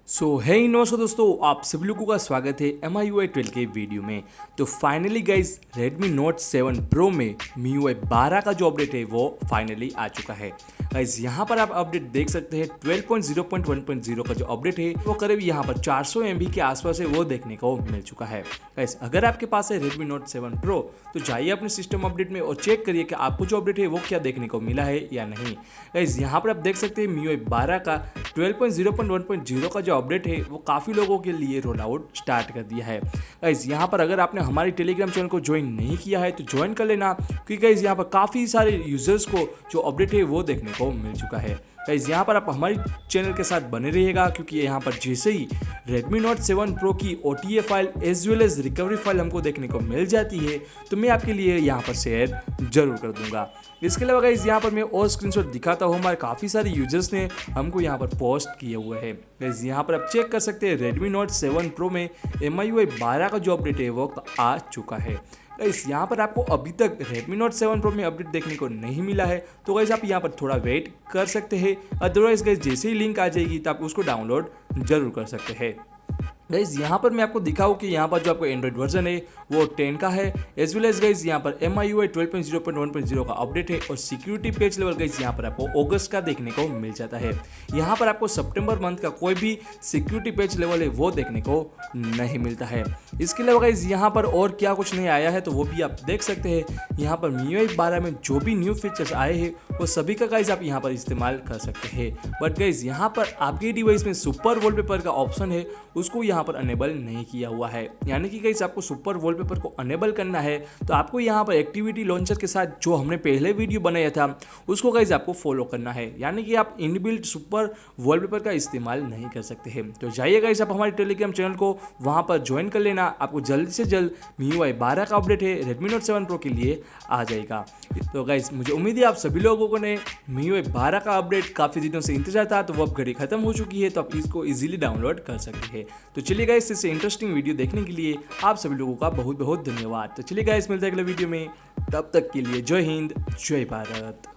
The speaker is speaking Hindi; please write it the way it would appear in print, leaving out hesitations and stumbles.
नमस्कार दोस्तों, आप सभी लोगों का स्वागत है MIUI12 के वीडियो में। तो finally guys Redmi Note 7 Pro में MIUI 12 का जो अपडेट है वो फाइनली आ चुका है। गाइज यहाँ पर आप अपडेट देख सकते हैं 12.0.1.0 का जो अपडेट है वो करीब यहाँ पर 400 MB के आसपास है वो देखने को मिल चुका है। गाइज अगर आपके पास है Redmi Note 7 Pro तो जाइए अपने सिस्टम अपडेट में और चेक करिए कि आपको जो अपडेट है वो क्या देखने को मिला है या नहीं। गाइज यहाँ पर आप देख सकते हैं MIUI 12 का 12.0.1.0 का जो अपडेट है वो काफ़ी लोगों के लिए रोल आउट स्टार्ट कर दिया है। गाइज यहाँ पर अगर आपने हमारी टेलीग्राम चैनल को ज्वाइन नहीं किया है तो ज्वाइन कर लेना, क्योंकि गाइज यहाँ पर काफ़ी सारे यूजर्स को जो अपडेट है वो देखने को मिल चुका है। गाइज यहाँ पर आप हमारी चैनल के साथ बने रहिएगा, क्योंकि यहाँ पर जैसे ही Redmi Note 7 Pro की OTA file as well as recovery file हमको देखने को मिल जाती है तो मैं आपके लिए यहाँ पर शेयर जरूर कर दूंगा। इसके अलावा गाइज यहाँ पर मैं और स्क्रीनशॉट दिखाता हूँ, हमारे काफ़ी सारे यूजर्स ने हमको यहाँ पर पोस्ट किए हुए हैं। गाइज यहाँ पर आप चेक कर सकते हैं Redmi Note 7 Pro में MIUI 12 का जो अपडेट है वो आ चुका है। गाइस यहाँ पर आपको अभी तक Redmi Note 7 Pro में अपडेट देखने को नहीं मिला है तो गाइस आप यहाँ पर थोड़ा वेट कर सकते हैं। अदरवाइज गाइस जैसे ही लिंक आ जाएगी तो आप उसको डाउनलोड जरूर कर सकते हैं। गाइज यहाँ पर मैं आपको दिखाऊँ कि यहाँ पर जो आपको एंड्रॉइड वर्जन है वो 10 का है, एज वेल एज गाइज यहाँ पर MIUI 12.0.1.0 का अपडेट है और सिक्योरिटी पैच लेवल गाइज यहाँ पर आपको अगस्त का देखने को मिल जाता है। यहाँ पर आपको सितंबर मंथ का कोई भी सिक्योरिटी पैच लेवल है वो देखने को नहीं मिलता है। इसके अलावा गाइज यहाँ पर और क्या कुछ नहीं आया है तो वो भी आप देख सकते हैं। यहाँ पर MIUI 12 में जो भी न्यू फीचर्स आए हैं वो सभी का गाइज आप यहाँ पर इस्तेमाल कर सकते हैं। बट गाइज यहाँ पर आपके डिवाइस में सुपर वॉलपेपर का ऑप्शन है उसको यहाँ पर अनेबल नहीं किया हुआ है। यानी कि गाइस आपको सुपर वॉलपेपर को अनेबल करना है तो आपको यहाँ पर एक्टिविटी लॉन्चर के साथ जो हमने पहले वीडियो बनाया था उसको गाइस आपको फॉलो करना है। यानी कि आप इनबिल्ट सुपर वॉलपेपर का इस्तेमाल नहीं कर सकते हैं। तो जाइए गाइस आप हमारे टेलीग्राम चैनल को वहाँ पर ज्वाइन कर लेना, आपको जल्द से जल्द MIUI 12 का अपडेट है Redmi Note 7 Pro के लिए आ जाएगा। तो गाइस मुझे उम्मीद है आप सभी लोगों ने MIUI 12 का अपडेट काफ़ी दिनों से इंतजार था तो वो अब घड़ी खत्म हो चुकी है तो आप इसको इजीली डाउनलोड कर सकते हैं। तो चलिए गाइस इससे इंटरेस्टिंग वीडियो देखने के लिए आप सभी लोगों का बहुत बहुत धन्यवाद। तो चलिए गाइस मिलते हैं अगले वीडियो में, तब तक के लिए जय हिंद जय भारत।